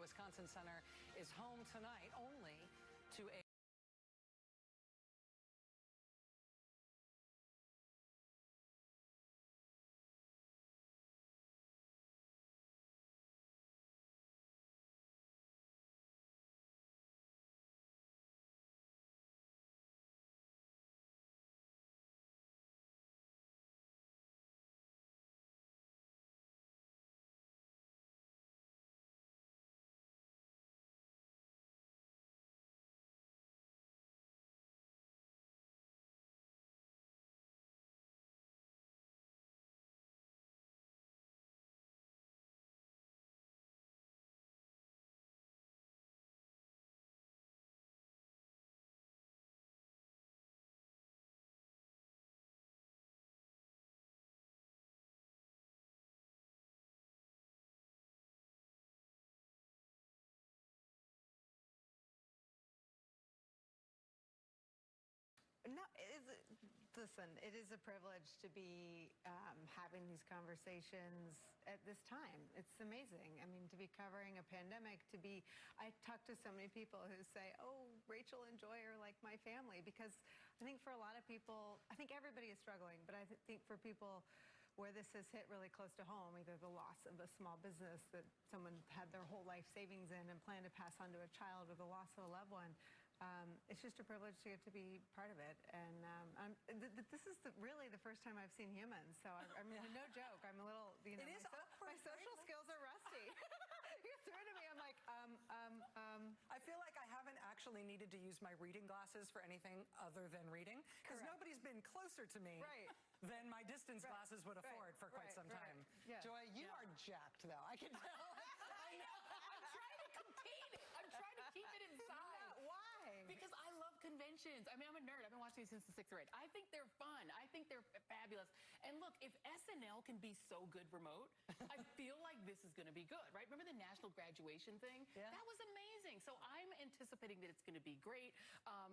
Wisconsin Center is home tonight only to a No, listen, it is a privilege to be having these conversations at this time. It's amazing. I mean, to be covering a pandemic, I talk to so many people who say, oh, Rachel and Joy are like my family, because I think for a lot of people, I think everybody is struggling, but I think for people where this has hit really close to home, either the loss of a small business that someone had their whole life savings in and planned to pass on to a child, or the loss of a loved one, it's just a privilege to get to be part of it. And this is really the first time I've seen humans, so I mean, no joke. I'm a little, you know, my social skills are rusty. You threw it at me. I'm like, I feel like I haven't actually needed to use my reading glasses for anything other than reading, because nobody's been closer to me than my distance glasses would afford for quite some time. Yeah. Joy, you are jacked, though. I can tell. I know. I'm trying to compete. I'm trying to keep it inside. Why? Because I love conventions. I mean, I'm a nerd. I've been watching these since the 6th grade. I think they're fun. I think they're fabulous. And look, if SNL can be so good remote, I feel like this is going to be good, right? Remember the national graduation thing? Yeah. That was amazing. So I'm anticipating that it's going to be great.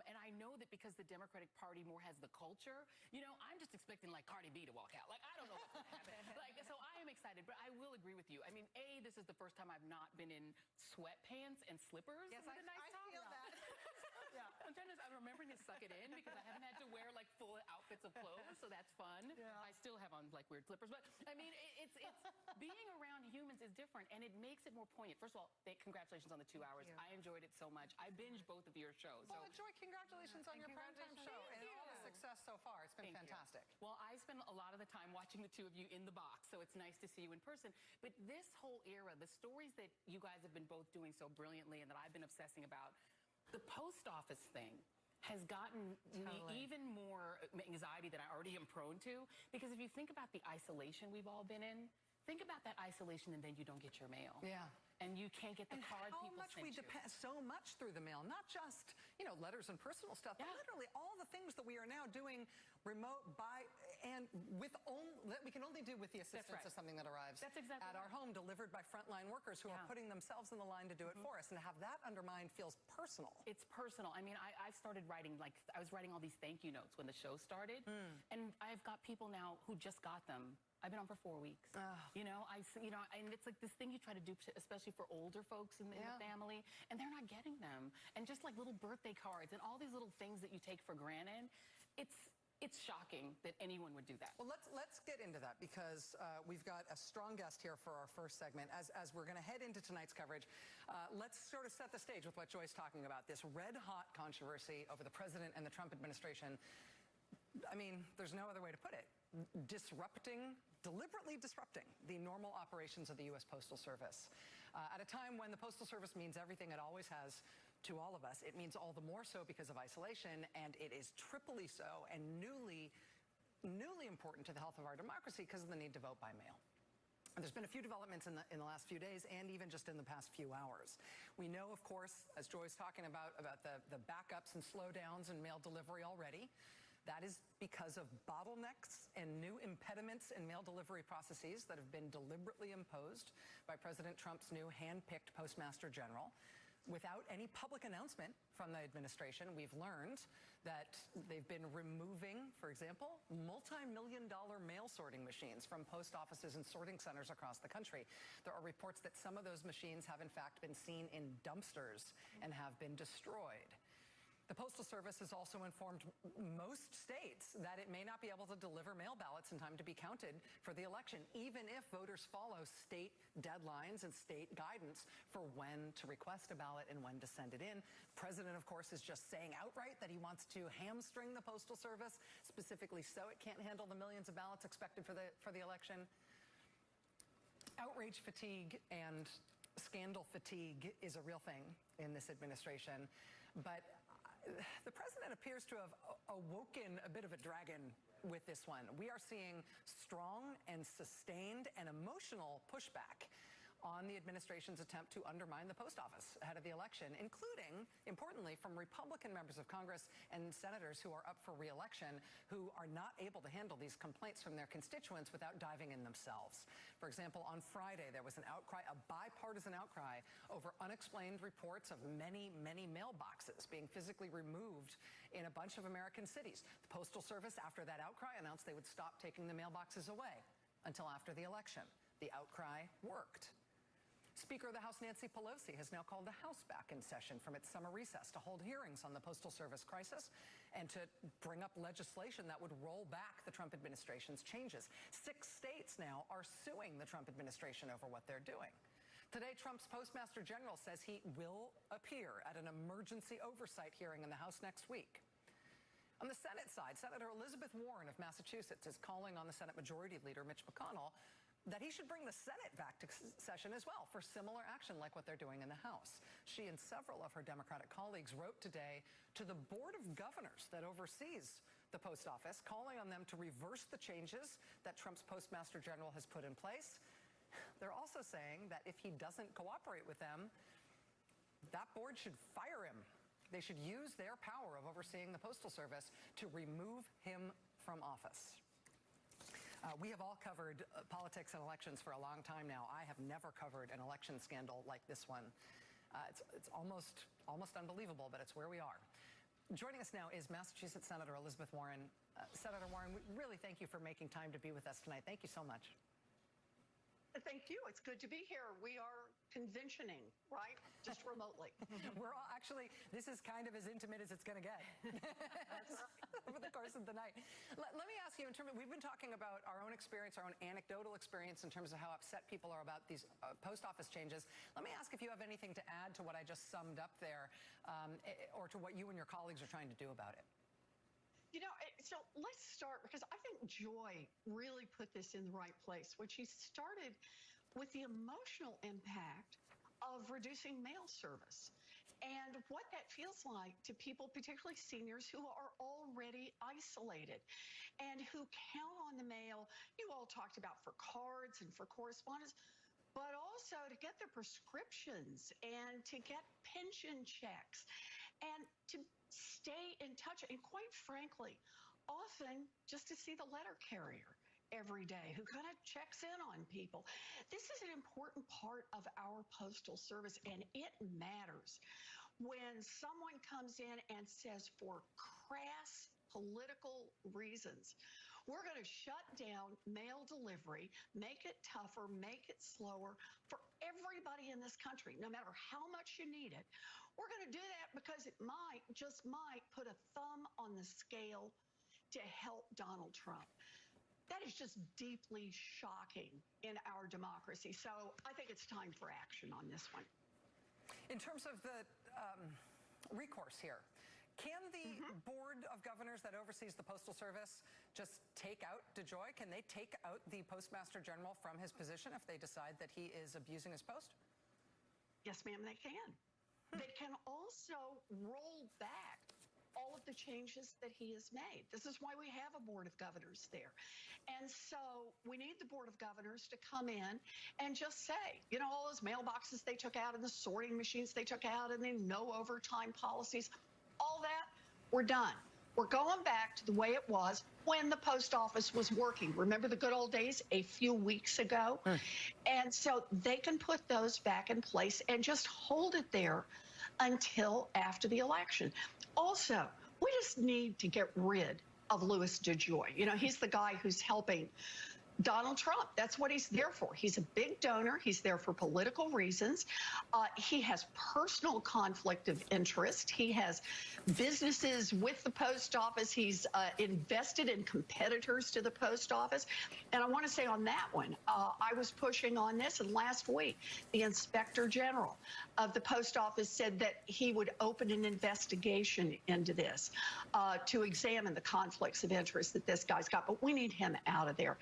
And I know that because the Democratic Party more has the culture, you know, I'm just expecting like Cardi B to walk out. Like, I don't know what's going to happen. Like, so I am excited, but I will agree with you. I mean, this is the first time I've not been in sweatpants and slippers. Yes, I feel that. Yeah. I'm remembering to suck it in because I haven't had to wear like full outfits of clothes, so that's fun. Yeah. I still have on like weird slippers, but I mean, it's being around humans is different, and it makes it more poignant. First of all, congratulations on the 2 hours. I enjoyed it so much. I binged both of your shows. Well, Joy, congratulations on your primetime show and all the success so far. It's been fantastic. Well, I spend a lot of the time watching the two of you in the box, so it's nice to see you in person. But this whole era, the stories that you guys have been both doing so brilliantly and that I've been obsessing about, the post office thing has gotten me even more anxiety than I already am prone to. Because if you think about the isolation we've all been in, think about that isolation and then you don't get your mail. Yeah. And you can't get the card people sent you. How much we depend so much through the mail, not just, you know, letters and personal stuff, but literally all the things that we are now doing remote that we can only do with the assistance of something that arrives at our home, delivered by frontline workers who are putting themselves in the line to do it for us. And to have that undermined feels personal. It's personal. I mean, I started writing, like, I was writing all these thank you notes when the show started. And I've got people now who just got them. I've been on for 4 weeks. You know, and it's like this thing you try to do, especially for older folks in the family, and they're not getting them. And just like little birthday cards and all these little things that you take for granted, it's shocking that anyone would do that. Well, let's get into that, because we've got a strong guest here for our first segment. As we're going to head into tonight's coverage, let's sort of set the stage with what Joy's talking about, this red-hot controversy over the president and the Trump administration. I mean, there's no other way to put it. Deliberately disrupting the normal operations of the U.S. Postal Service. At a time when the Postal Service means everything it always has to all of us, it means all the more so because of isolation, and it is triply so and newly important to the health of our democracy because of the need to vote by mail. And there's been a few developments in the last few days, and even just in the past few hours. We know, of course, as Joy's talking about the backups and slowdowns in mail delivery already. That is because of bottlenecks and new impediments in mail delivery processes that have been deliberately imposed by President Trump's new hand-picked Postmaster General. without any public announcement from the administration. We've learned that they've been removing, for example, multi-million-dollar mail sorting machines from post offices and sorting centers across the country. There are reports that some of those machines have in fact been seen in dumpsters and have been destroyed. The Postal Service has also informed most states that it may not be able to deliver mail ballots in time to be counted for the election, even if voters follow state deadlines and state guidance for when to request a ballot and when to send it in. The president, of course, is just saying outright that he wants to hamstring the Postal Service, specifically so it can't handle the millions of ballots expected for the election. Outrage fatigue and scandal fatigue is a real thing in this administration, but the president appears to have awoken a bit of a dragon with this one. We are seeing strong and sustained and emotional pushback on the administration's attempt to undermine the post office ahead of the election, including, importantly, from Republican members of Congress and senators who are up for re-election who are not able to handle these complaints from their constituents without diving in themselves. For example, on Friday, there was an outcry, a bipartisan outcry, over unexplained reports of many, many mailboxes being physically removed in a bunch of American cities. The Postal Service, after that outcry, announced they would stop taking the mailboxes away until after the election. The outcry worked. Speaker of the House Nancy Pelosi has now called the House back in session from its summer recess to hold hearings on the Postal Service crisis and to bring up legislation that would roll back the Trump administration's changes. 6 states now are suing the Trump administration over what they're doing. Today, Trump's Postmaster General says he will appear at an emergency oversight hearing in the House next week. On the Senate side, Senator Elizabeth Warren of Massachusetts is calling on the Senate Majority Leader Mitch McConnell that he should bring the Senate back to session as well for similar action like what they're doing in the House. She and several of her Democratic colleagues wrote today to the Board of Governors that oversees the post office, calling on them to reverse the changes that Trump's Postmaster General has put in place. They're also saying that if he doesn't cooperate with them, that board should fire him. They should use their power of overseeing the Postal Service to remove him from office. We have all covered politics and elections for a long time now. I have never covered an election scandal like this one. It's almost unbelievable, but it's where we are. Joining us now is Massachusetts Senator Elizabeth Warren. Senator Warren, we really thank you for making time to be with us tonight. Thank you so much. Thank you. It's good to be here. We are conventioning, right? Just remotely. We're all actually, this is kind of as intimate as it's going to get over the course of the night. Let me ask you, in terms of, we've been talking about our own experience, our own anecdotal experience in terms of how upset people are about these post office changes. Let me ask if you have anything to add to what I just summed up there, or to what you and your colleagues are trying to do about it. You know, so let's start, because I think Joy really put this in the right place when she started with the emotional impact of reducing mail service and what that feels like to people, particularly seniors, who are already isolated and who count on the mail. You all talked about for cards and for correspondence, but also to get their prescriptions and to get pension checks and to stay in touch, and quite frankly, often just to see the letter carrier every day who kind of checks in on people. This is an important part of our postal service, and it matters when someone comes in and says, for crass political reasons, we're going to shut down mail delivery, make it tougher, make it slower for everybody in this country, no matter how much you need it. We're going to do that because it might, just might, put a thumb on the scale to help Donald Trump. That is just deeply shocking in our democracy. So I think it's time for action on this one. In terms of the recourse here, can the Board of Governors that oversees the Postal Service just take out DeJoy? Can they take out the Postmaster General from his position if they decide that he is abusing his post? Yes, ma'am, they can. They can also roll back all of the changes that he has made. This is why we have a Board of Governors there. And so we need the Board of Governors to come in and just say, you know, all those mailboxes they took out and the sorting machines they took out and the no overtime policies, all that, we're done. We're going back to the way it was when the post office was working. Remember the good old days a few weeks ago? And so they can put those back in place and just hold it there until after the election. Also, we just need to get rid of Louis DeJoy. You know, he's the guy who's helping Donald Trump. That's what he's there for. He's a big donor. He's there for political reasons. He has personal conflict of interest. He has businesses with the post office. He's invested in competitors to the post office. And I want to say on that one, I was pushing on this, and last week, the Inspector General of the post office said that he would open an investigation into this to examine the conflicts of interest that this guy's got. But we need him out of there.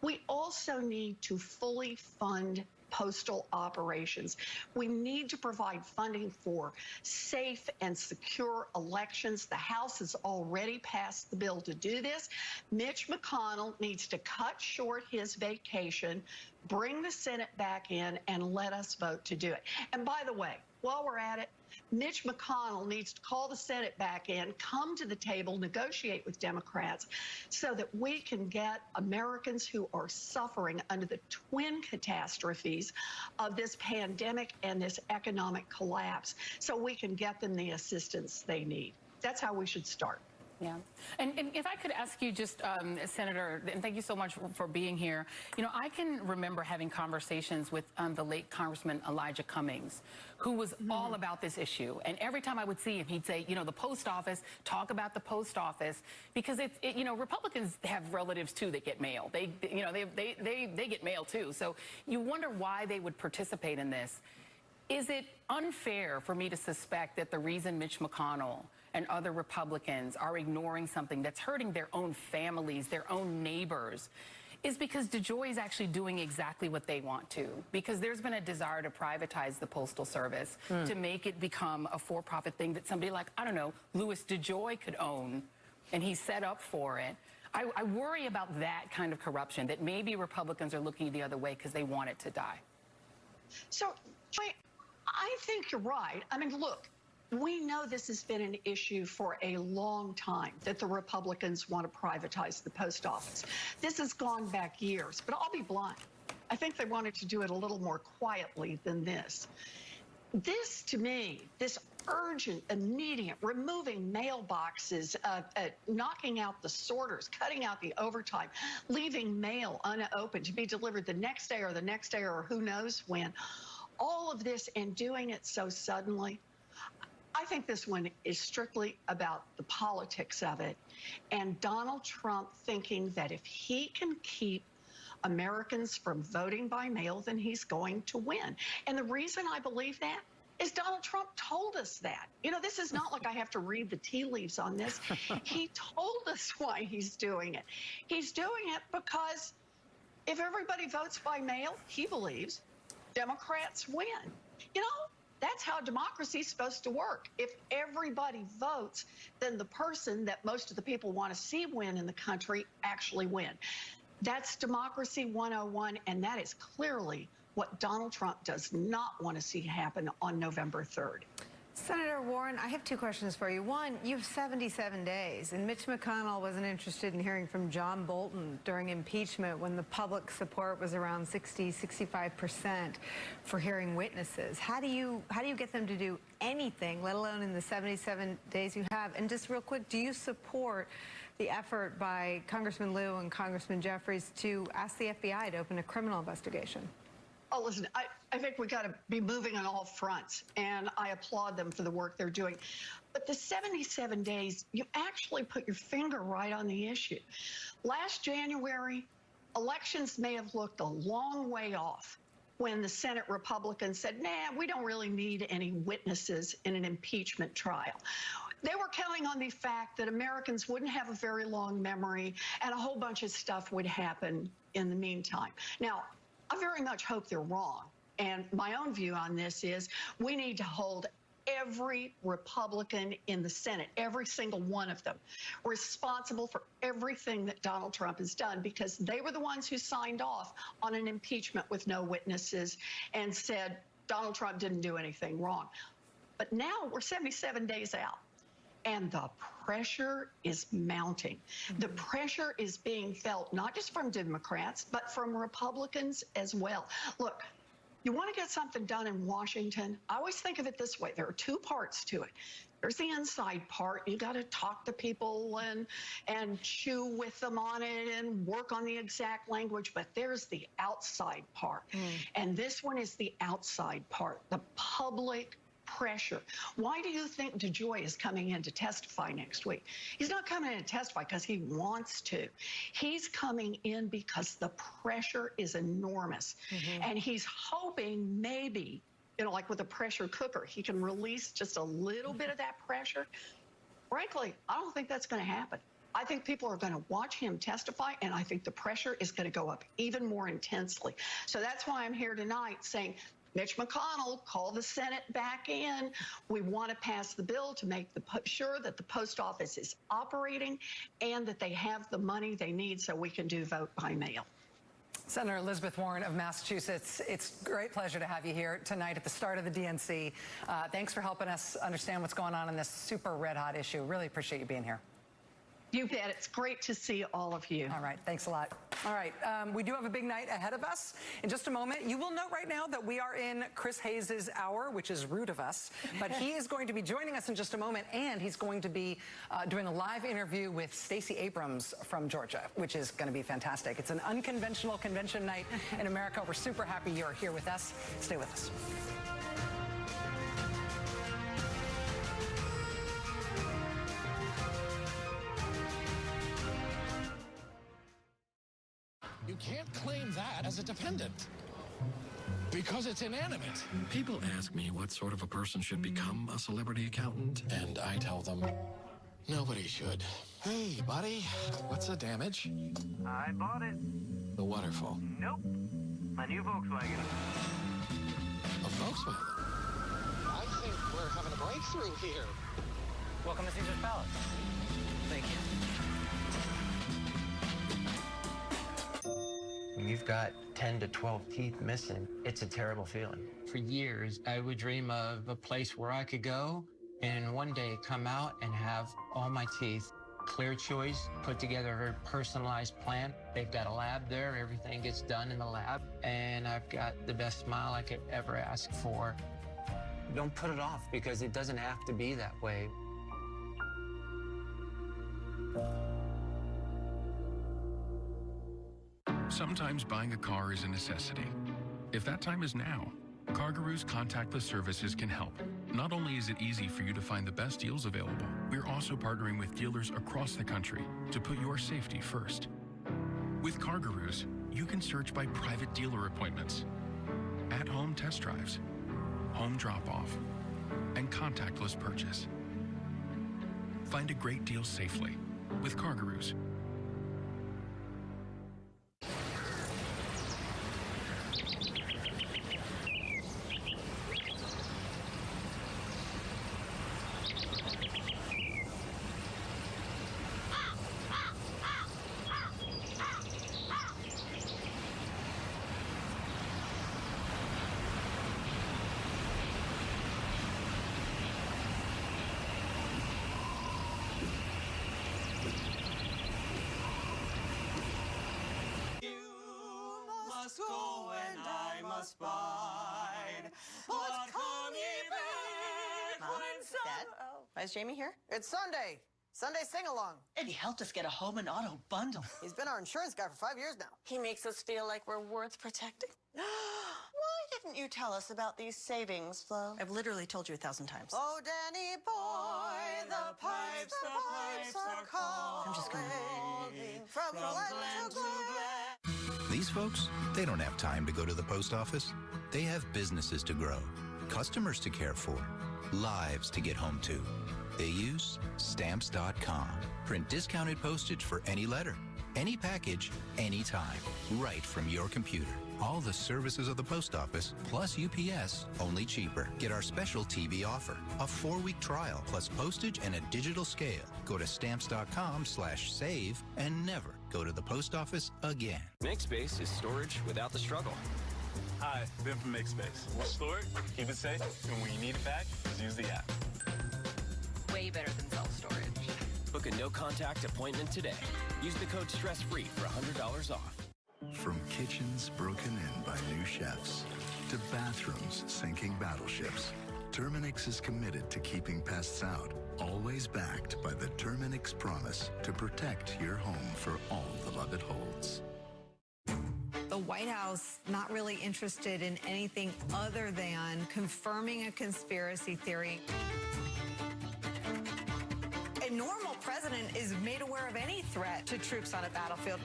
We also need to fully fund postal operations. We need to provide funding for safe and secure elections. The House has already passed the bill to do this. Mitch McConnell needs to cut short his vacation, bring the Senate back in, and let us vote to do it. And by the way, while we're at it, Mitch McConnell needs to call the Senate back in, come to the table, negotiate with Democrats so that we can get Americans who are suffering under the twin catastrophes of this pandemic and this economic collapse, so we can get them the assistance they need. That's how we should start. Yeah. And if I could ask you just, Senator, and thank you so much for being here. You know, I can remember having conversations with the late Congressman Elijah Cummings, who was all about this issue. And every time I would see him, he'd say, you know, the post office, talk about the post office, because you know, Republicans have relatives too that get mail. They get mail too. So you wonder why they would participate in this. Is it unfair for me to suspect that the reason Mitch McConnell and other Republicans are ignoring something that's hurting their own families, their own neighbors, is because DeJoy is actually doing exactly what they want to? Because there's been a desire to privatize the Postal Service, to make it become a for-profit thing that somebody like, I don't know, Louis DeJoy could own, and he's set up for it. I worry about that kind of corruption, that maybe Republicans are looking the other way because they want it to die. So, Joy, I think you're right. I mean, look, we know this has been an issue for a long time, that the Republicans want to privatize the post office. This has gone back years, but I'll be blunt. I think they wanted to do it a little more quietly than this. This, to me, this urgent, immediate, removing mailboxes, knocking out the sorters, cutting out the overtime, leaving mail unopened to be delivered the next day or who knows when, all of this and doing it so suddenly, I think this one is strictly about the politics of it, and Donald Trump thinking that if he can keep Americans from voting by mail, then he's going to win. And the reason I believe that is Donald Trump told us that. You know, this is not like I have to read the tea leaves on this. He told us why he's doing it. He's doing it because if everybody votes by mail, he believes Democrats win. You know, that's how democracy is supposed to work. If everybody votes, then the person that most of the people want to see win in the country actually win. That's democracy 101, and that is clearly what Donald Trump does not want to see happen on November 3rd. Senator Warren, I have two questions for you. One, you have 77 days, and Mitch McConnell wasn't interested in hearing from John Bolton during impeachment when the public support was around 60, 65% for hearing witnesses. How do you get them to do anything, let alone in the 77 days you have? And just real quick, do you support the effort by Congressman Liu and Congressman Jeffries to ask the FBI to open a criminal investigation? Oh, listen, I think we got to be moving on all fronts, and I applaud them for the work they're doing. But the 77 days, you actually put your finger right on the issue. Last January, elections may have looked a long way off when the Senate Republicans said, nah, we don't really need any witnesses in an impeachment trial. They were counting on the fact that Americans wouldn't have a very long memory and a whole bunch of stuff would happen in the meantime. Now, I very much hope they're wrong. And my own view on this is we need to hold every Republican in the Senate, every single one of them, responsible for everything that Donald Trump has done, because they were the ones who signed off on an impeachment with no witnesses and said Donald Trump didn't do anything wrong. But now we're 77 days out. And the pressure is mounting. The pressure is being felt not just from Democrats, but from Republicans as well. Look, you want to get something done in Washington? I always think of it this way. There are two parts to it. There's the inside part. You got to talk to people and chew with them on it and work on the exact language. But there's the outside part. And this one is the outside part, the public pressure. Why do you think DeJoy is coming in to testify next week? He's not coming in to testify because he wants to. He's coming in because the pressure is enormous. And he's hoping maybe, you know, like with a pressure cooker, he can release just a little bit of that pressure. Frankly, I don't think that's going to happen. I think people are going to watch him testify, and I think the pressure is going to go up even more intensely. So that's why I'm here tonight saying, Mitch McConnell, call the Senate back in. We want to pass the bill to make sure that the post office is operating and that they have the money they need so we can do vote by mail. Senator Elizabeth Warren of Massachusetts, it's a great pleasure to have you here tonight at the start of the DNC. Thanks for helping us understand what's going on in this super red-hot issue. Really appreciate you being here. You bet. It's great to see all of you. All right. Thanks a lot. All right. We do have a big night ahead of us. In just a moment, you will note right now that we are in Chris Hayes' hour, which is rude of us. But he is going to be joining us in just a moment, and he's going to be doing a live interview with Stacey Abrams from Georgia, which is going to be fantastic. It's an unconventional convention night in America. We're super happy you're here with us. Stay with us. You can't claim that as a dependent because it's inanimate. People ask me what sort of a person should become a celebrity accountant, And I tell them, nobody should. Hey, buddy, what's the damage? I bought it. The waterfall. Nope. A new Volkswagen. A Volkswagen? I think we're having a breakthrough here. Welcome to Caesar's Palace. Thank you. When you've got 10 to 12 teeth missing, it's a terrible feeling. For years, I would dream of a place where I could go and one day come out and have all my teeth. Clear choice, put together a very personalized plan. They've got a lab there. Everything gets done in the lab. And I've got the best smile I could ever ask for. Don't put it off because it doesn't have to be that way. Sometimes buying a car is a necessity. If that time is now, CarGurus contactless services can help. Not only is it easy for you to find the best deals available, we're also partnering with dealers across the country to put your safety first. With CarGurus, you can search by private dealer appointments, at-home test drives, home drop-off, and contactless purchase. Find a great deal safely with CarGurus. Is Jamie here? It's Sunday. Sunday sing-along. And he helped us get a home and auto bundle. He's been our insurance guy for 5 years now. He makes us feel like we're worth protecting. Why didn't you tell us about these savings, Flo? I've literally told you 1,000 times. Oh, Danny boy, the pipes are calling. I'm just gonna... From Glen to Glen. These folks, they don't have time to go to the post office. They have businesses to grow, customers to care for, lives to get home to. They use Stamps.com. Print discounted postage for any letter, any package, anytime, right from your computer. All the services of the post office, plus UPS, only cheaper. Get our special TV offer, a 4-week trial, plus postage and a digital scale. Go to Stamps.com/save and never go to the post office again. MakeSpace is storage without the struggle. Hi, Ben from MakeSpace. We'll store it, keep it safe, and when you need it back, just use the app. way better than self-storage. Book a no-contact appointment today. Use the code STRESSFREE for $100 off. From kitchens broken in by new chefs to bathrooms sinking battleships, Terminix is committed to keeping pests out, always backed by the Terminix promise to protect your home for all the love it holds. The White House not really interested in anything other than confirming a conspiracy theory. A normal president is made aware of any threat to troops on a battlefield.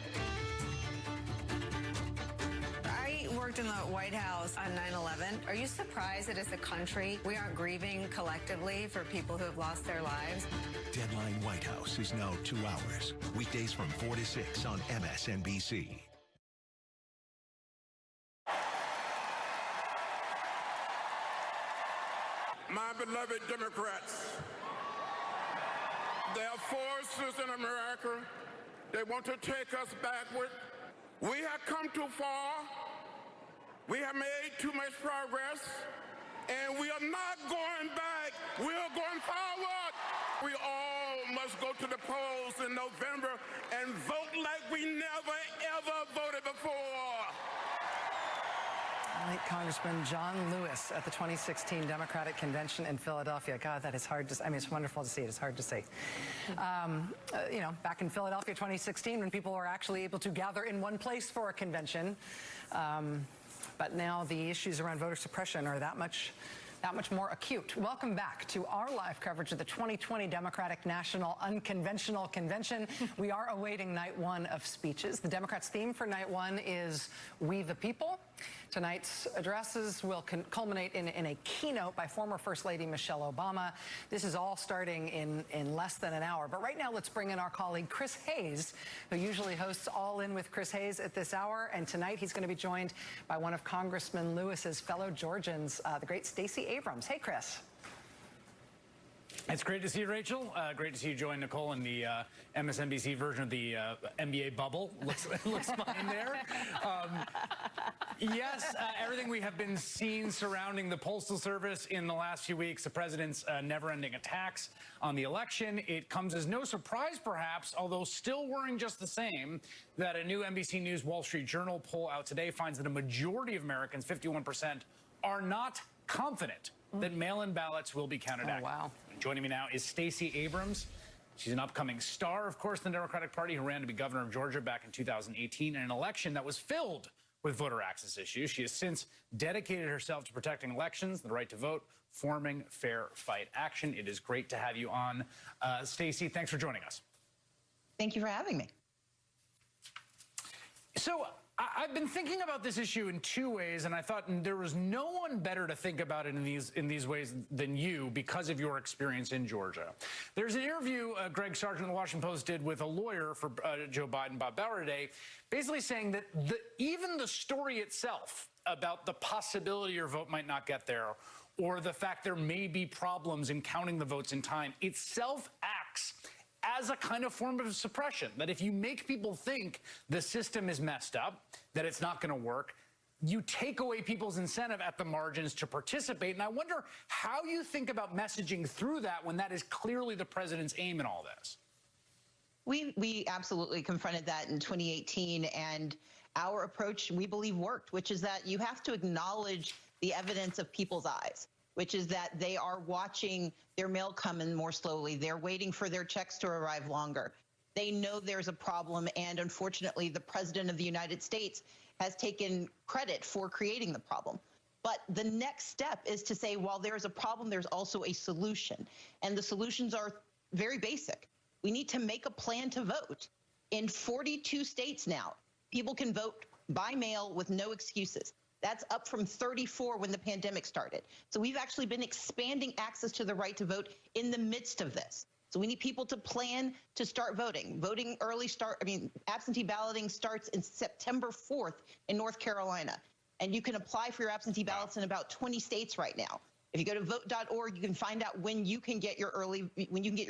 I worked in the White House on 9/11. Are you surprised that as a country, we aren't grieving collectively for people who have lost their lives? Deadline White House is now 2 hours. Weekdays from 4 to 6 on MSNBC. My beloved Democrats, there are forces in America. They want to take us backward. We have come too far. We have made too much progress, and we are not going back. We are going forward. We all must go to the polls in November and vote like we never, ever voted before. Late Congressman John Lewis at the 2016 Democratic Convention in Philadelphia. God, that is hard to, I mean, it's wonderful to see it. It's hard to say. You know, back in Philadelphia 2016 when people were actually able to gather in one place for a convention. But now the issues around voter suppression are that much more acute. Welcome back to our live coverage of the 2020 Democratic National Unconventional Convention. We are awaiting night one of speeches. The Democrats' theme for night one is We the People. Tonight's addresses will culminate in a keynote by former First Lady Michelle Obama. This is all starting in less than an hour. But right now, let's bring in our colleague Chris Hayes, who usually hosts All In with Chris Hayes at this hour. And tonight, he's going to be joined by one of Congressman Lewis's fellow Georgians, the great Stacey Abrams. Hey, Chris. It's great to see you, Rachel. Great to see you join Nicole in the MSNBC version of the NBA bubble. Looks fine there. Yes, everything we have been seeing surrounding the Postal Service in the last few weeks, the president's never-ending attacks on the election. It comes as no surprise, perhaps, although still worrying just the same, that a new NBC News Wall Street Journal poll out today finds that a majority of Americans, 51%, are not confident that mail-in ballots will be counted accurately. Wow. Joining me now is Stacey Abrams. She's an upcoming star, of course, in the Democratic Party, who ran to be governor of Georgia back in 2018 in an election that was filled with voter access issues. She has since dedicated herself to protecting elections, the right to vote, forming fair fight action. It is great to have you on. Stacey, thanks for joining us. Thank you for having me. So I've been thinking about this issue in two ways, and I thought there was no one better to think about it in these ways than you because of your experience in Georgia. There's an interview Greg Sargent of the Washington Post did with a lawyer for Joe Biden, Bob Bauer, today, basically saying that even the story itself about the possibility your vote might not get there or the fact there may be problems in counting the votes in time itself acts as a kind of form of suppression, that if you make people think the system is messed up, that it's not going to work, you take away people's incentive at the margins to participate. And I wonder how you think about messaging through that when that is clearly the president's aim in all this. We absolutely confronted that in 2018, and our approach, we believe, worked, which is that you have to acknowledge the evidence of people's eyes, which is that they are watching their mail come in more slowly. They're waiting for their checks to arrive longer. They know there's a problem, and unfortunately, the president of the United States has taken credit for creating the problem. But the next step is to say, while there's a problem, there's also a solution. And the solutions are very basic. We need to make a plan to vote. In 42 states now, people can vote by mail with no excuses. That's up from 34 when the pandemic started. So we've actually been expanding access to the right to vote in the midst of this. So we need people to plan to start voting. Absentee balloting starts in September 4th in North Carolina. And you can apply for your absentee ballots in about 20 states right now. If you go to vote.org, you can find out when you can get your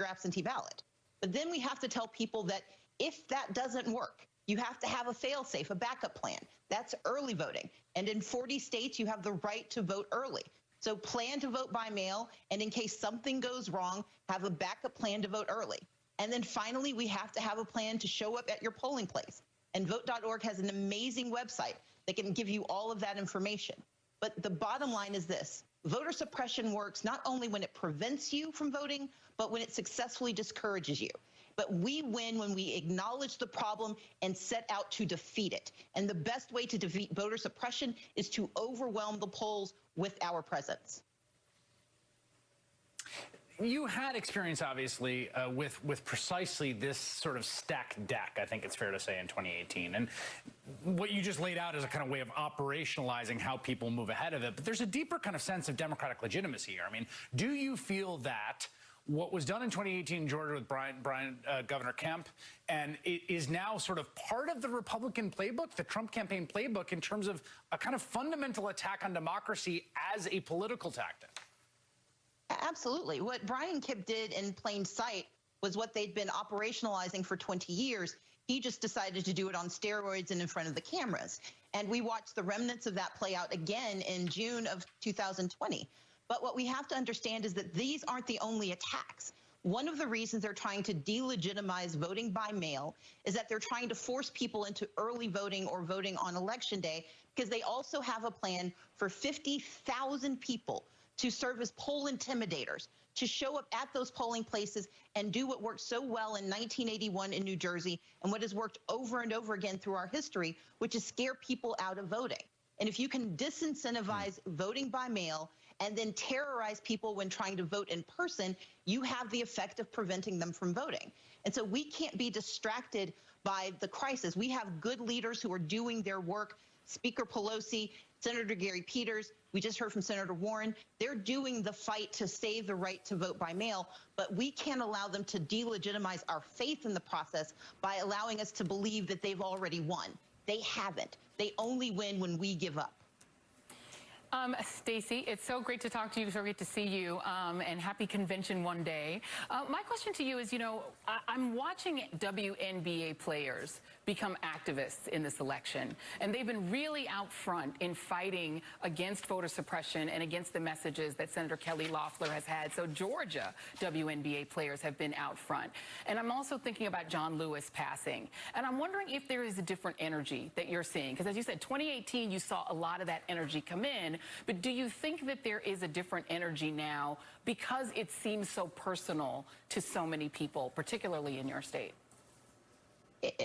absentee ballot. But then we have to tell people that if that doesn't work, you have to have a fail-safe, a backup plan. That's early voting. And in 40 states, you have the right to vote early. So plan to vote by mail, and in case something goes wrong, have a backup plan to vote early. And then finally, we have to have a plan to show up at your polling place. And vote.org has an amazing website that can give you all of that information. But the bottom line is this: voter suppression works not only when it prevents you from voting, but when it successfully discourages you. But we win when we acknowledge the problem and set out to defeat it. And the best way to defeat voter suppression is to overwhelm the polls with our presence. You had experience, obviously, with precisely this sort of stacked deck, I think it's fair to say, in 2018. And what you just laid out is a kind of way of operationalizing how people move ahead of it. But there's a deeper kind of sense of democratic legitimacy here. I mean, do you feel that what was done in 2018 in Georgia with Governor Kemp, and it is now sort of part of the Republican playbook, the Trump campaign playbook, in terms of a kind of fundamental attack on democracy as a political tactic? Absolutely. What Brian Kemp did in plain sight was what they'd been operationalizing for 20 years. He just decided to do it on steroids and in front of the cameras. And we watched the remnants of that play out again in June of 2020. But what we have to understand is that these aren't the only attacks. One of the reasons they're trying to delegitimize voting by mail is that they're trying to force people into early voting or voting on Election Day, because they also have a plan for 50,000 people to serve as poll intimidators, to show up at those polling places and do what worked so well in 1981 in New Jersey and what has worked over and over again through our history, which is scare people out of voting. And if you can disincentivize voting by mail and then terrorize people when trying to vote in person, you have the effect of preventing them from voting. And so we can't be distracted by the crisis. We have good leaders who are doing their work. Speaker Pelosi, Senator Gary Peters, we just heard from Senator Warren. They're doing the fight to save the right to vote by mail, but we can't allow them to delegitimize our faith in the process by allowing us to believe that they've already won. They haven't. They only win when we give up. Stacey, it's so great to talk to you, so great to see you, and happy convention one day. My question to you is, you know, I'm watching WNBA players become activists in this election, and they've been really out front in fighting against voter suppression and against the messages that Senator Kelly Loeffler has had. So Georgia WNBA players have been out front. And I'm also thinking about John Lewis passing. And I'm wondering if there is a different energy that you're seeing. Because as you said, 2018, you saw a lot of that energy come in. But do you think that there is a different energy now because it seems so personal to so many people, particularly in your state?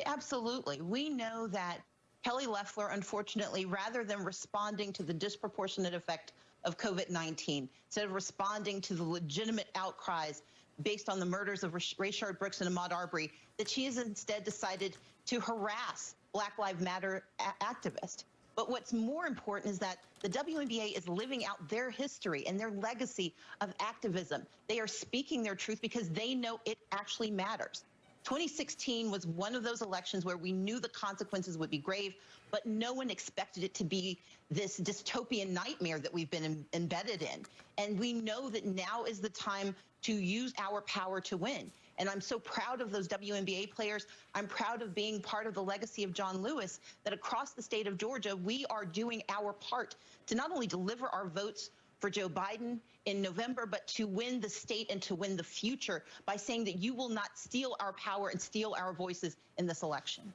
Absolutely. We know that Kelly Loeffler, unfortunately, rather than responding to the disproportionate effect of COVID-19, instead of responding to the legitimate outcries based on the murders of Rayshard Brooks and Ahmaud Arbery, that she has instead decided to harass Black Lives Matter activists. But what's more important is that the WNBA is living out their history and their legacy of activism. They are speaking their truth because they know it actually matters. 2016 was one of those elections where we knew the consequences would be grave, but no one expected it to be this dystopian nightmare that we've been embedded in. And we know that now is the time to use our power to win. And I'm so proud of those WNBA players. I'm proud of being part of the legacy of John Lewis, that across the state of Georgia, we are doing our part to not only deliver our votes for Joe Biden in November, but to win the state and to win the future by saying that you will not steal our power and steal our voices in this election.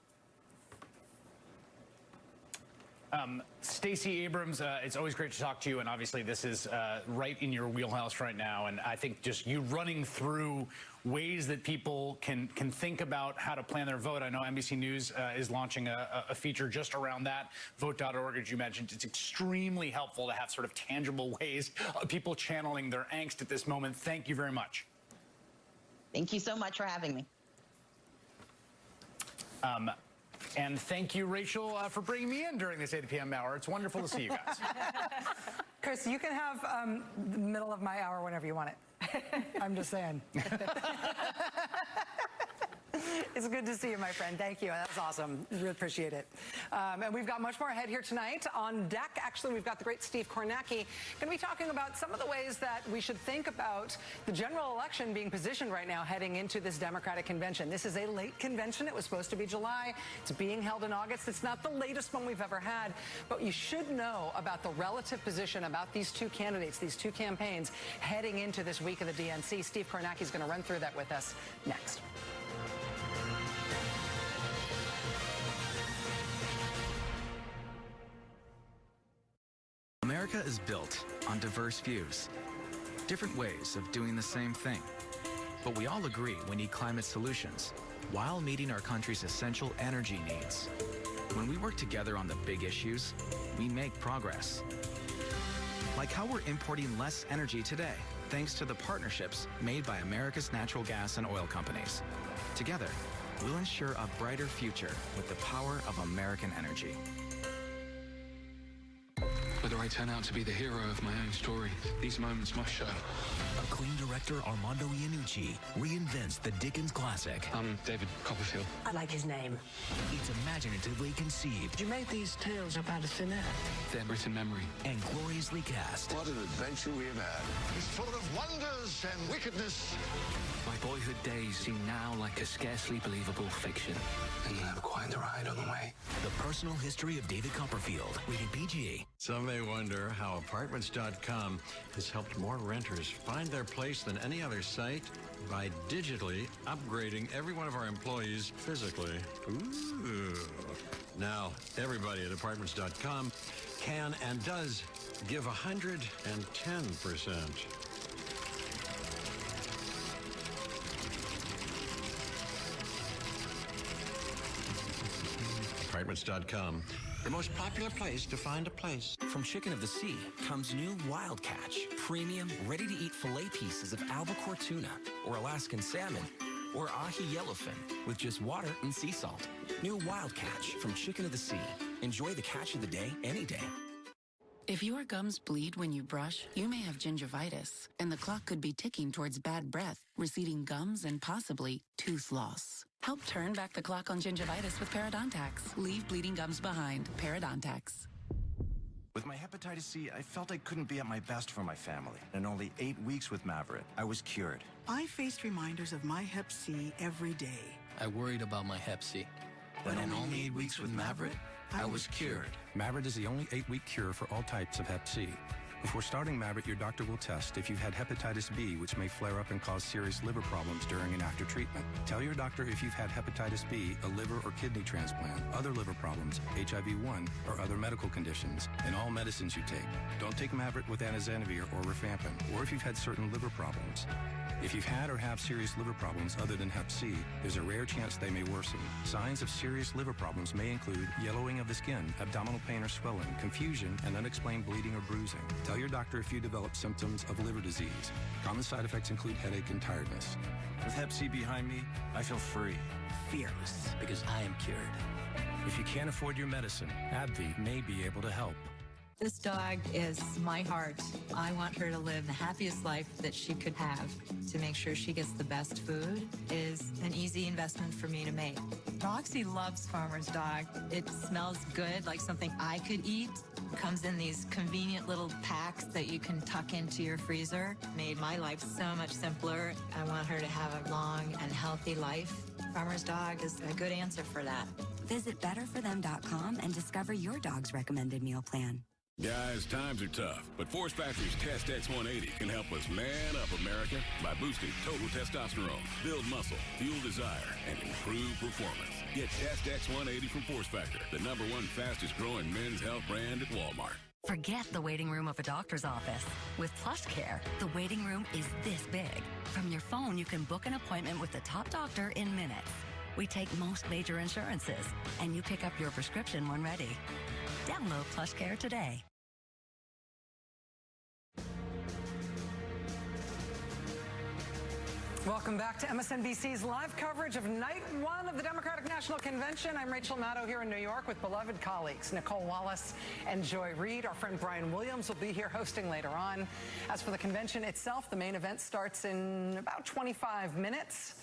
Stacey Abrams, it's always great to talk to you, and obviously this is right in your wheelhouse right now, and I think just you running through ways that people can think about how to plan their vote. I know NBC News is launching a feature just around that, vote.org, as you mentioned. It's extremely helpful to have sort of tangible ways of people channeling their angst at this moment. Thank you very much. Thank you so much for having me. And thank you, Rachel, for bringing me in during this 8 p.m. hour. It's wonderful to see you guys. Chris, you can have the middle of my hour whenever you want it. I'm just saying. It's good to see you, my friend. Thank you. That's awesome. Really appreciate it. And we've got much more ahead here tonight. On deck, actually, we've got the great Steve Kornacki going to be talking about some of the ways that we should think about the general election being positioned right now heading into this Democratic convention. This is a late convention. It was supposed to be July. It's being held in August. It's not the latest one we've ever had, but you should know about the relative position about these two candidates, these two campaigns heading into this week of the DNC. Steve Kornacki is going to run through that with us next. America is built on diverse views, different ways of doing the same thing. But we all agree we need climate solutions while meeting our country's essential energy needs. When we work together on the big issues, we make progress. Like how we're importing less energy today, thanks to the partnerships made by America's natural gas and oil companies. Together, we'll ensure a brighter future with the power of American energy. Whether I turn out to be the hero of my own story, these moments must show. Acclaimed director Armando Iannucci reinvents the Dickens classic. I'm David Copperfield. I like his name. It's imaginatively conceived. You made these tales up out of thin air. They're written memory. And gloriously cast. What an adventure we have had. It's full of wonders and wickedness. My boyhood days seem now like a scarcely believable fiction. And you have quite the ride on the way. The personal history of David Copperfield, rated PG. Some may wonder how Apartments.com has helped more renters find their place than any other site by digitally upgrading every one of our employees physically. Ooh. Now, everybody at Apartments.com can and does give 110%. Apartments.com, the most popular place to find a place. From Chicken of the Sea comes new Wild Catch, premium, ready-to-eat filet pieces of albacore tuna, or Alaskan salmon, or ahi yellowfin with just water and sea salt. New Wild Catch from Chicken of the Sea. Enjoy the catch of the day any day. If your gums bleed when you brush, you may have gingivitis, and the clock could be ticking towards bad breath, receding gums, and possibly tooth loss. Help turn back the clock on gingivitis with Parodontax. Leave bleeding gums behind. Parodontax. With my hepatitis C, I felt I couldn't be at my best for my family. In only 8 weeks with Maverit, I was cured. I faced reminders of my hep C every day. I worried about my hep C. But in only 8 weeks with Maverit, I was cured. Maverit is the only 8-week cure for all types of hep C. Before starting Maverit, your doctor will test if you've had hepatitis B, which may flare up and cause serious liver problems during and after treatment. Tell your doctor if you've had hepatitis B, a liver or kidney transplant, other liver problems, HIV-1, or other medical conditions, and all medicines you take. Don't take Maverit with anizanavir or rifampin, or if you've had certain liver problems. If you've had or have serious liver problems other than hep C, there's a rare chance they may worsen. Signs of serious liver problems may include yellowing of the skin, abdominal pain or swelling, confusion, and unexplained bleeding or bruising. Tell your doctor if you develop symptoms of liver disease. Common side effects include headache and tiredness. With hep C behind me, I feel free. Fearless, because I am cured. If you can't afford your medicine, AbbVie may be able to help. This dog is my heart. I want her to live the happiest life that she could have. To make sure she gets the best food is an easy investment for me to make. Roxy loves Farmer's Dog. It smells good, like something I could eat. Comes in these convenient little packs that you can tuck into your freezer. Made my life so much simpler. I want her to have a long and healthy life. Farmer's Dog is a good answer for that. Visit betterforthem.com and discover your dog's recommended meal plan. Guys, times are tough, but Force Factory's Test X180 can help us man up America by boosting total testosterone, build muscle, fuel desire, and improve performance. Get Test X180 from Force Factor, the #1 fastest growing men's health brand at Walmart. Forget the waiting room of a doctor's office. With PlushCare, the waiting room is this big. From your phone, you can book an appointment with the top doctor in minutes. We take most major insurances, and you pick up your prescription when ready. Download PlushCare today. Welcome back to MSNBC's live coverage of night one of the Democratic National Convention. I'm Rachel Maddow here in New York with beloved colleagues Nicole Wallace and Joy Reid. Our friend Brian Williams will be here hosting later on. As for the convention itself, the main event starts in about 25 minutes.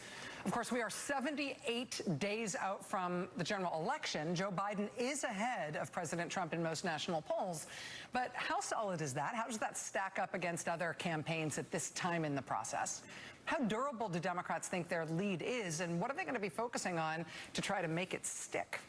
Of course, we are 78 days out from the general election. Joe Biden is ahead of President Trump in most national polls. But how solid is that? How does that stack up against other campaigns at this time in the process? How durable do Democrats think their lead is, and what are they going to be focusing on to try to make it stick?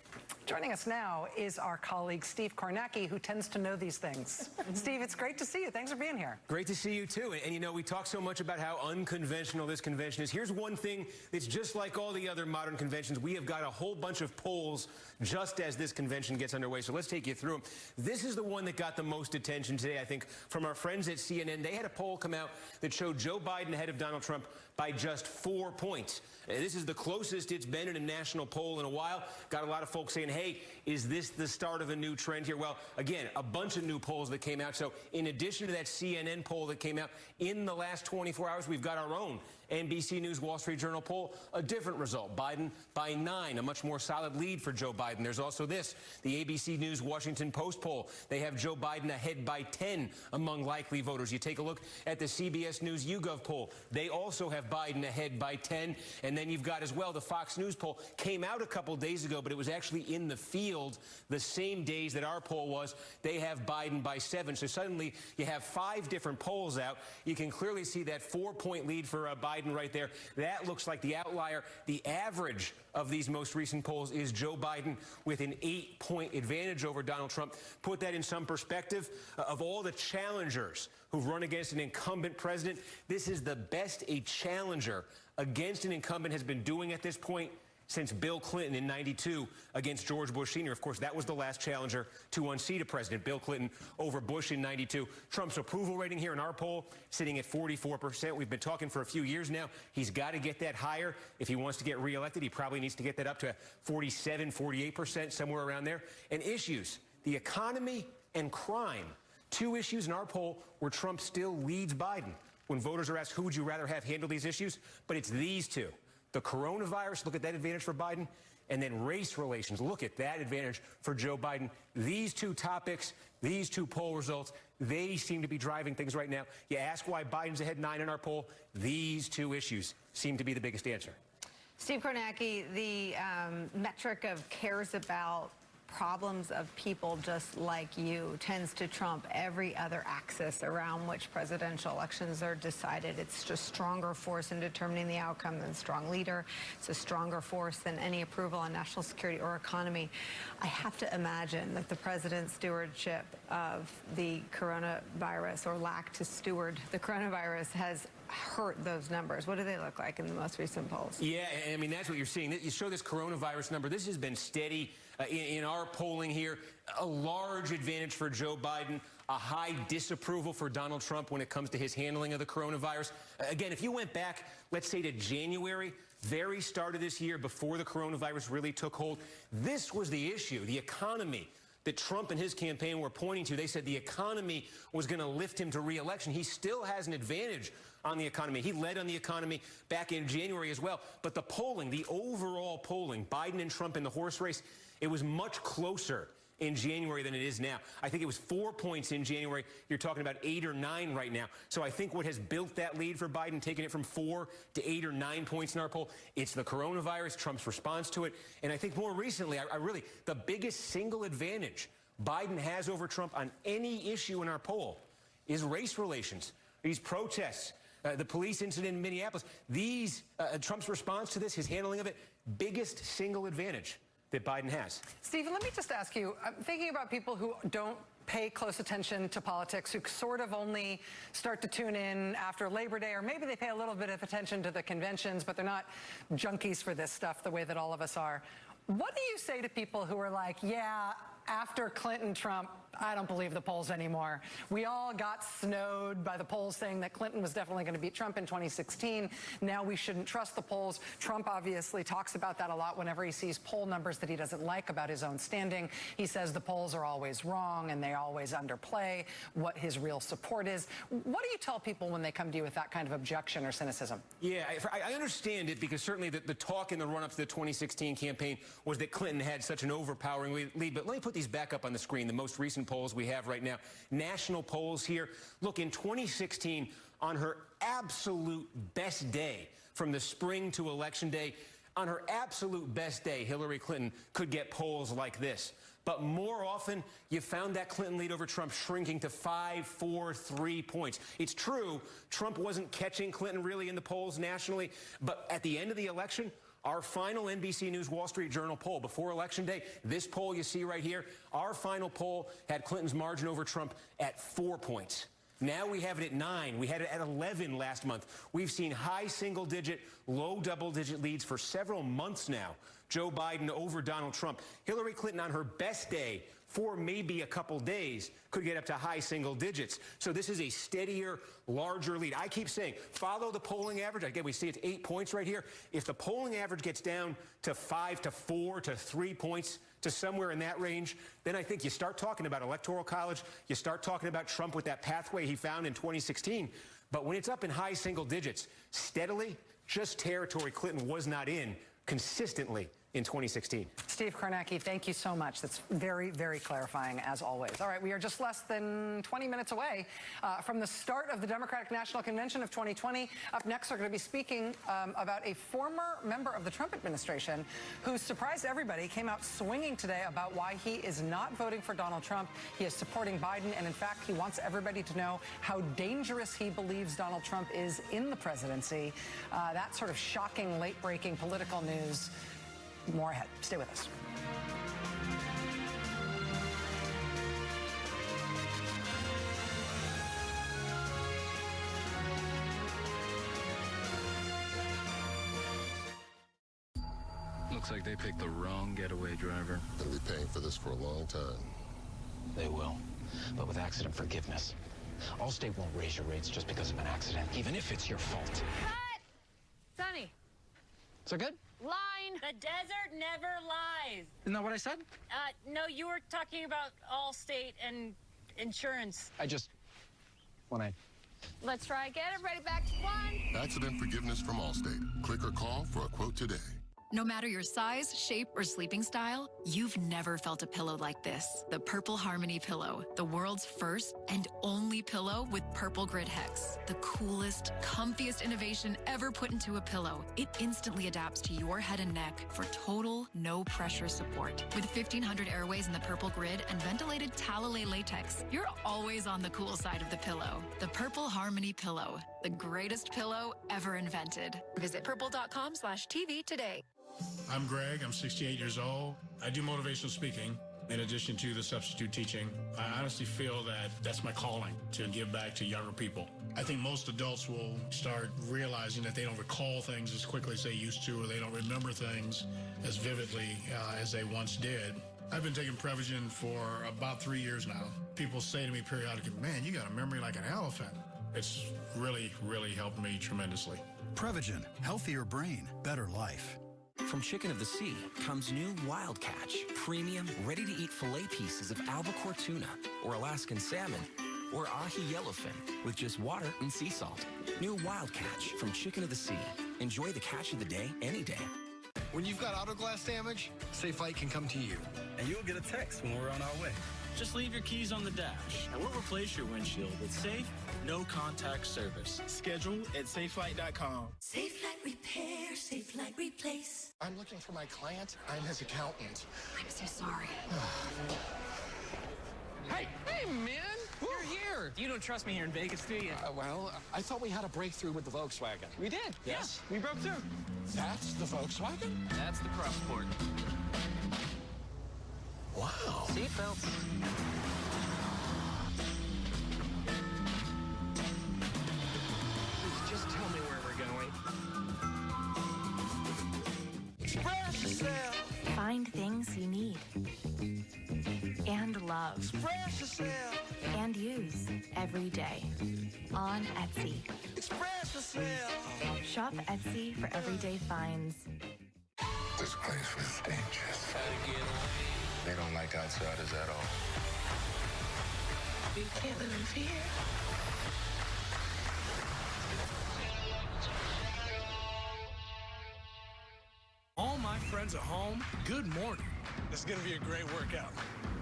Joining us now is our colleague Steve Kornacki, who tends to know these things. Steve, it's great to see you. Thanks for being here. Great to see you, too. And, you know, we talk so much about how unconventional this convention is. Here's one thing that's just like all the other modern conventions. We have got a whole bunch of polls just as this convention gets underway. So let's take you through them. This is the one that got the most attention today, I think, from our friends at CNN. They had a poll come out that showed Joe Biden ahead of Donald Trump by just 4 points. This is the closest it's been in a national poll in a while. Got a lot of folks saying, hey, is this the start of a new trend here? Well, again, a bunch of new polls that came out. So in addition to that CNN poll that came out in the last 24 hours, we've got our own NBC News Wall Street Journal poll, a different result. Biden by 9, a much more solid lead for Joe Biden. There's also this, the ABC News Washington Post poll. They have Joe Biden ahead by 10 among likely voters. You take a look at the CBS News YouGov poll. They also have Biden ahead by 10. And then you've got as well the Fox News poll. Came out a couple days ago, but it was actually in the field the same days that our poll was. They have Biden by 7. So suddenly you have 5 different polls out. You can clearly see that 4-point lead for Biden right there. That looks like the outlier. The average of these most recent polls is Joe Biden with an 8-point advantage over Donald Trump. Put that in some perspective. Of all the challengers who've run against an incumbent president, this is the best a challenger against an incumbent has been doing at this point since Bill Clinton in '92 against George Bush Sr. Of course, that was the last challenger to unseat a president, Bill Clinton over Bush in '92. Trump's approval rating here in our poll sitting at 44%. We've been talking for a few years now. He's got to get that higher if he wants to get reelected. He probably needs to get that up to 47, 48%, somewhere around there. And issues, the economy and crime, 2 issues in our poll where Trump still leads Biden. When voters are asked, who would you rather have handle these issues? But it's these 2. The coronavirus, look at that advantage for Biden, and then race relations, look at that advantage for Joe Biden. These 2 topics, these 2 poll results, they seem to be driving things right now. You ask why Biden's ahead 9 in our poll, these 2 issues seem to be the biggest answer. Steve Kornacki, the metric of cares about problems of people just like you tends to trump every other axis around which presidential elections are decided. It's just stronger force in determining the outcome than strong leader. It's a stronger force than any approval on national security or economy. I have to imagine that the president's stewardship of the coronavirus or lack to steward the coronavirus has hurt those numbers. What do they look like in the most recent polls? Yeah, I mean, that's what you're seeing. You show this coronavirus number. This has been steady in our polling here. A large advantage for Joe Biden, a high disapproval for Donald Trump when it comes to his handling of the coronavirus. Again, if you went back, let's say to January, very start of this year, before the coronavirus really took hold, this was the issue, the economy that Trump and his campaign were pointing to. They said the economy was going to lift him to re-election. He still has an advantage on the economy. He led on the economy back in January as well. But the polling, the overall polling, Biden and Trump in the horse race, it was much closer in January than it is now. I think it was 4 points in January. You're talking about 8 or 9 right now. So I think what has built that lead for Biden, taking it from 4 to 8 or 9 points in our poll, it's the coronavirus, Trump's response to it. And I think more recently, I really, the biggest single advantage Biden has over Trump on any issue in our poll is race relations, these protests, the police incident in Minneapolis. These, Trump's response to this, his handling of it, biggest single advantage that Biden has. Stephen, let me just ask you, I'm thinking about people who don't pay close attention to politics, who sort of only start to tune in after Labor Day, or maybe they pay a little bit of attention to the conventions, but they're not junkies for this stuff the way that all of us are. What do you say to people who are like, yeah, after Clinton, Trump, I don't believe the polls anymore. We all got snowed by the polls saying that Clinton was definitely going to beat Trump in 2016. Now we shouldn't trust the polls. Trump obviously talks about that a lot whenever he sees poll numbers that he doesn't like about his own standing. He says the polls are always wrong and they always underplay what his real support is. What do you tell people when they come to you with that kind of objection or cynicism? Yeah, I understand it, because certainly the talk in the run-up to the 2016 campaign was that Clinton had such an overpowering lead. But let me put these back up on the screen, the most recent polls we have right now. National polls here. Look, in 2016, on her absolute best day, from the spring to election day, on her absolute best day, Hillary Clinton could get polls like this. But more often, you found that Clinton lead over Trump shrinking to 5, 4, 3 points. It's true, Trump wasn't catching Clinton really in the polls nationally, but at the end of the election, our final NBC News Wall Street Journal poll before Election Day, this poll you see right here, our final poll had Clinton's margin over Trump at 4 points. Now we have it at 9. We had it at 11 last month. We've seen high single-digit, low double-digit leads for several months now. Joe Biden over Donald Trump. Hillary Clinton on her best day, for maybe a couple days, could get up to high single digits. So this is a steadier, larger lead. I keep saying, follow the polling average. Again, we see it's 8 points right here. If the polling average gets down to 5 to 4 to 3 points, to somewhere in that range, then I think you start talking about Electoral College. You start talking about Trump with that pathway he found in 2016. But when it's up in high single digits, steadily, just territory Clinton was not in consistently in 2016. Steve Kornacki, thank you so much. That's very, very clarifying, as always. All right, we are just less than 20 minutes away from the start of the Democratic National Convention of 2020. Up next, we're going to be speaking about a former member of the Trump administration who surprised everybody, came out swinging today about why he is not voting for Donald Trump. He is supporting Biden, and in fact, he wants everybody to know how dangerous he believes Donald Trump is in the presidency. That sort of shocking, late-breaking political news. More ahead. Stay with us. Looks like they picked the wrong getaway driver. They'll be paying for this for a long time. They will, but with accident forgiveness. Allstate won't raise your rates just because of an accident, even if it's your fault. Cut! Sonny. Is that good? Line. The desert never lies. Isn't that what I said? No, you were talking about Allstate and insurance. I just want to... Let's try again. Everybody back to one. Accident forgiveness from Allstate. Click or call for a quote today. No matter your size, shape, or sleeping style, you've never felt a pillow like this. The Purple Harmony Pillow, the world's first and only pillow with purple grid hex. The coolest, comfiest innovation ever put into a pillow. It instantly adapts to your head and neck for total, no-pressure support. With 1,500 airways in the purple grid and ventilated Talalay latex, you're always on the cool side of the pillow. The Purple Harmony Pillow, the greatest pillow ever invented. Visit purple.com/TV today. I'm Greg. I'm 68 years old. I do motivational speaking in addition to the substitute teaching. I honestly feel that that's my calling, to give back to younger people. I think most adults will start realizing that they don't recall things as quickly as they used to, or they don't remember things as vividly as they once did. I've been taking Prevagen for about 3 years now. People say to me periodically, man, you got a memory like an elephant. It's really, really helped me tremendously. Prevagen, healthier brain, better life. From Chicken of the Sea comes new Wild Catch, premium, ready-to-eat filet pieces of albacore tuna, or Alaskan salmon, or ahi yellowfin with just water and sea salt. New Wild Catch from Chicken of the Sea. Enjoy the catch of the day any day. When you've got auto glass damage, Safe Light can come to you. And you'll get a text when we're on our way. Just leave your keys on the dash, and we'll replace your windshield with safe, no-contact service. Schedule at safelight.com. Safe Light Repair, Safe Light Replace. I'm looking for my client. I'm his accountant. I'm so sorry. Hey, man! You're here! You don't trust me here in Vegas, do you? Well, I thought we had a breakthrough with the Volkswagen. We did. Yes? Yeah, we broke through. That's the Volkswagen? That's the crossport. Wow. Seatbelts. Just tell me where we're going. Express yourself. Find things you need and love. Express yourself. And use every day on Etsy. Express yourself. Shop Etsy for everyday finds. This place was dangerous. They don't like outsiders at all. We can't live here. All my friends at home, good morning. This is going to be a great workout.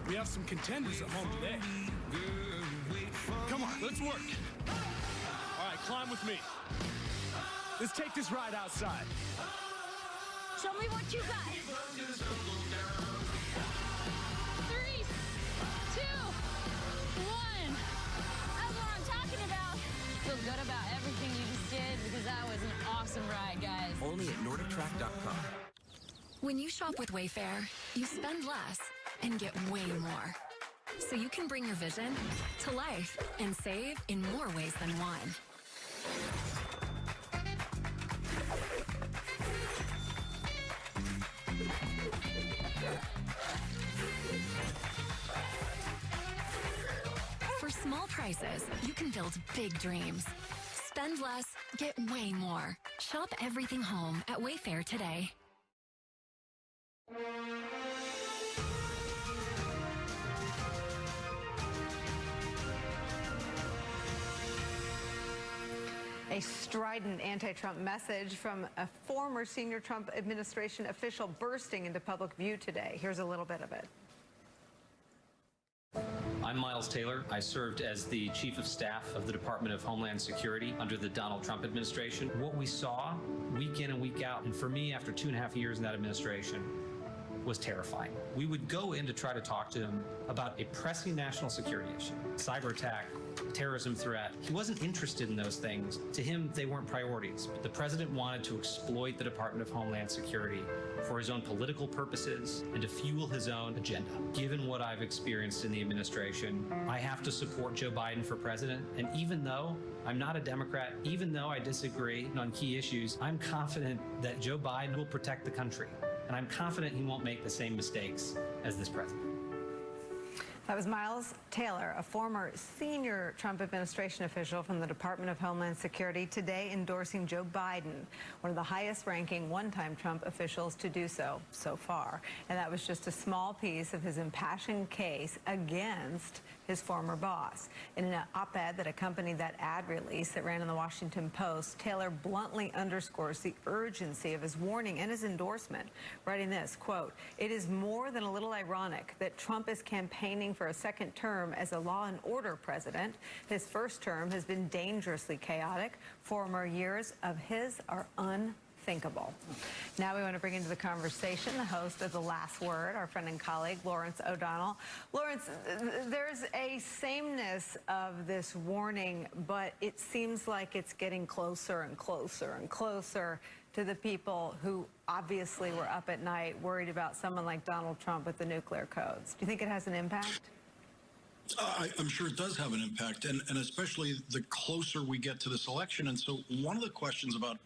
We have some contenders at home today. Come on, let's work. All right, climb with me. Let's take this ride outside. Show me what you got. 3, 2, 1. That's what I'm talking about. Feel good about everything you just did because that was an awesome ride, guys. Only at NordicTrack.com. When you shop with Wayfair, you spend less and get way more. So you can bring your vision to life and save in more ways than one. For small prices, you can build big dreams. Spend less, get way more. Shop everything home at Wayfair today. A strident anti-Trump message from a former senior Trump administration official bursting into public view today. Here's a little bit of it. I'm Miles Taylor. I served as the Chief of Staff of the Department of Homeland Security under the Donald Trump administration. What we saw week in and week out, and for me, after 2.5 years in that administration, was terrifying. We would go in to try to talk to him about a pressing national security issue, cyber attack, terrorism threat. He wasn't interested in those things. To him, they weren't priorities. But the president wanted to exploit the Department of Homeland Security for his own political purposes and to fuel his own agenda. Given what I've experienced in the administration, I have to support Joe Biden for president. And even though I'm not a Democrat, even though I disagree on key issues, I'm confident that Joe Biden will protect the country. And I'm confident he won't make the same mistakes as this president. That was Miles Taylor, a former senior Trump administration official from the Department of Homeland Security, today endorsing Joe Biden, one of the highest-ranking one-time Trump officials to do so far. And that was just a small piece of his impassioned case against his former boss. In an op-ed that accompanied that ad release that ran in the Washington Post, Taylor bluntly underscores the urgency of his warning and his endorsement, writing this, quote, "It is more than a little ironic that Trump is campaigning for a second term as a law and order president. His first term has been dangerously chaotic. Former years of his are unthinkable." Now we want to bring into the conversation the host of The Last Word, our friend and colleague, Lawrence O'Donnell. Lawrence, there's a sameness of this warning, but it seems like it's getting closer and closer and closer to the people who obviously were up at night worried about someone like Donald Trump with the nuclear codes. Do you think it has an impact? I'm sure it does have an impact, and especially the closer we get to this election. And so one of the questions about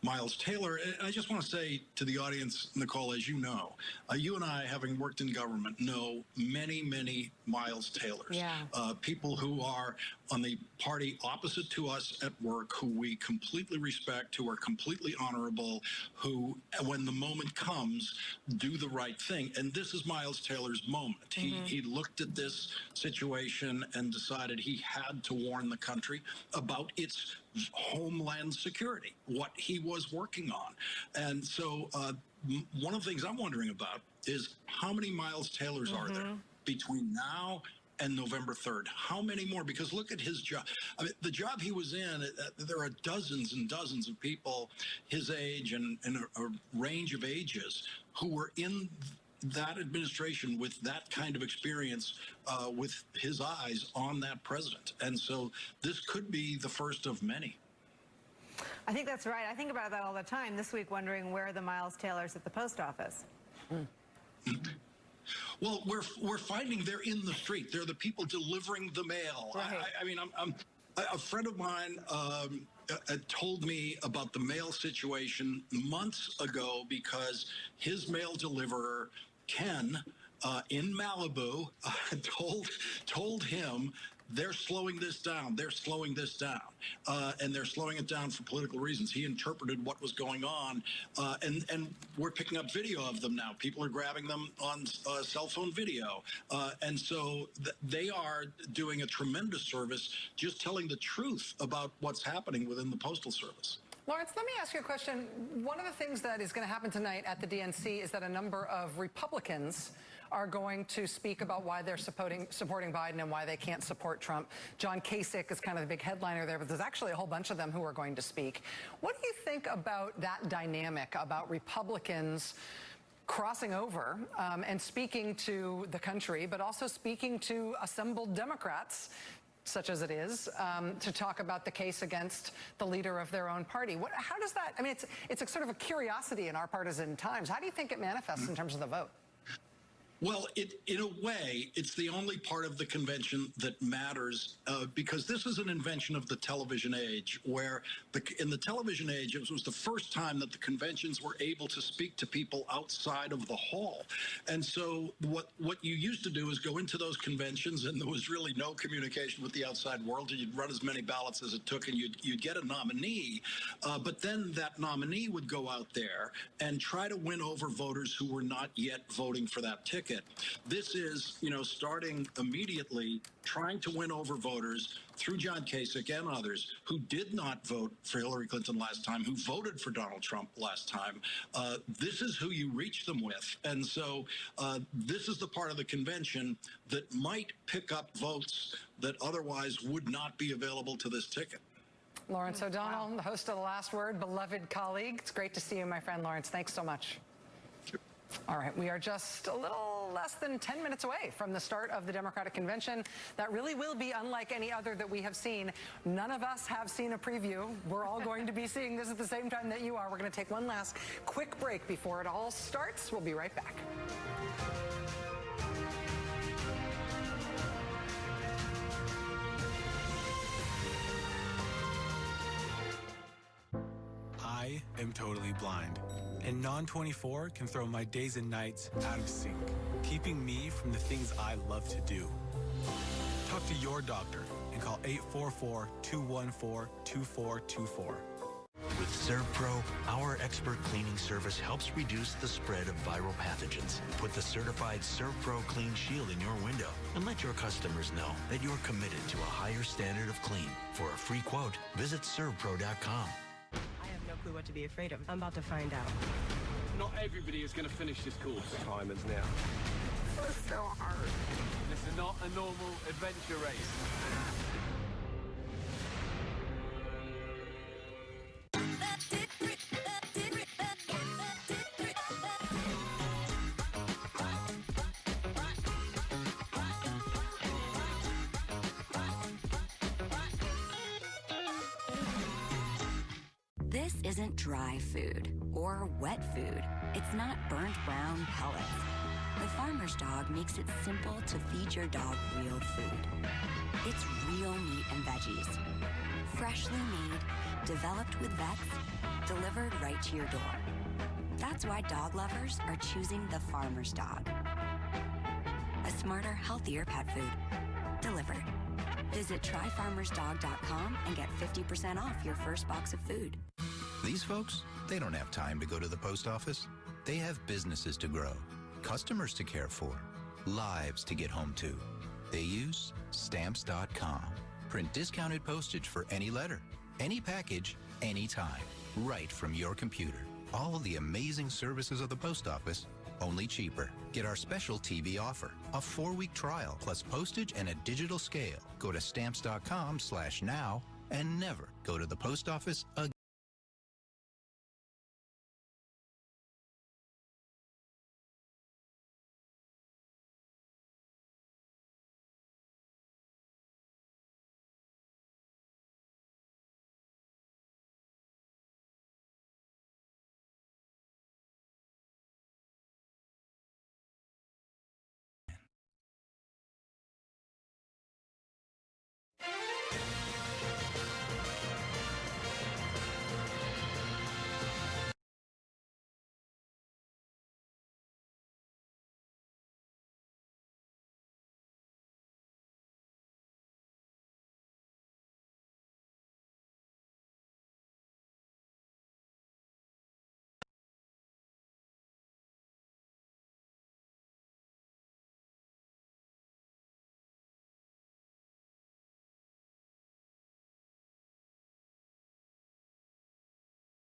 Miles Taylor, and I just want to say to the audience, Nicole, as you know, you and I, having worked in government, know many, many Miles Taylors. Yeah. People who are on the party opposite to us at work, who we completely respect, who are completely honorable, who, when the moment comes, do the right thing. And this is Miles Taylor's moment. He looked at this situation and decided he had to warn the country about its homeland security, what he was working on. And so one of the things I'm wondering about is how many Miles Taylors are there between now and November 3rd? How many more? Because look at his job. I mean, the job he was in, there are dozens and dozens of people his age and a range of ages who were in that administration with that kind of experience, with his eyes on that president. And so this could be the first of many. I think that's right. I think about that all the time. This week, wondering where are the Miles Taylors at the post office? Well, we're finding they're in the street. They're the people delivering the mail. Right. I mean, a friend of mine told me about the mail situation months ago because his mail deliverer, Ken, in Malibu, told him they're slowing this down. They're slowing this down. And they're slowing it down for political reasons. He interpreted what was going on. And we're picking up video of them now. People are grabbing them on cell phone video. And so they are doing a tremendous service just telling the truth about what's happening within the Postal Service. Lawrence, let me ask you a question. One of the things that is going to happen tonight at the DNC is that a number of Republicans are going to speak about why they're supporting Biden and why they can't support Trump. John Kasich is kind of the big headliner there, but there's actually a whole bunch of them who are going to speak. What do you think about that dynamic, about Republicans crossing over and speaking to the country, but also speaking to assembled Democrats, such as it is, to talk about the case against the leader of their own party? How does that, I mean, it's a sort of a curiosity in our partisan times. How do you think it manifests in terms of the vote? Well, in a way, it's the only part of the convention that matters because this is an invention of the television age, where in the television age, it was the first time that the conventions were able to speak to people outside of the hall. And so what you used to do is go into those conventions and there was really no communication with the outside world. You'd run as many ballots as it took and you'd get a nominee. But then that nominee would go out there and try to win over voters who were not yet voting for that ticket. This is, starting immediately, trying to win over voters through John Kasich and others who did not vote for Hillary Clinton last time, who voted for Donald Trump last time. This is who you reach them with. And so this is the part of the convention that might pick up votes that otherwise would not be available to this ticket. Lawrence O'Donnell, the host of The Last Word, beloved colleague. It's great to see you, my friend Lawrence. Thanks so much. All right, we are just a little less than 10 minutes away from the start of the Democratic Convention. That really will be unlike any other that we have seen. None of us have seen a preview. We're all going to be seeing this at the same time that you are. We're going to take one last quick break before it all starts. We'll be right back. I am totally blind, and Non-24 can throw my days and nights out of sync, keeping me from the things I love to do. Talk to your doctor and call 844-214-2424. With ServPro, our expert cleaning service helps reduce the spread of viral pathogens. Put the certified ServPro Clean Shield in your window and let your customers know that you're committed to a higher standard of clean. For a free quote, visit servpro.com. What to be afraid of. I'm about to find out. Not everybody is going to finish this course. Time is now. It's so hard. This is not a normal adventure race. This isn't dry food or wet food. It's not burnt brown pellets. The Farmer's Dog makes it simple to feed your dog real food. It's real meat and veggies. Freshly made, developed with vets, delivered right to your door. That's why dog lovers are choosing the Farmer's Dog. A smarter, healthier pet food. Delivered. Visit tryfarmersdog.com and get 50% off your first box of food. These folks, they don't have time to go to the post office. They have businesses to grow, customers to care for, lives to get home to. They use Stamps.com. Print discounted postage for any letter, any package, anytime, right from your computer. All the amazing services of the post office, only cheaper. Get our special TV offer, a 4-week trial plus postage and a digital scale. Go to Stamps.com/now and never go to the post office again.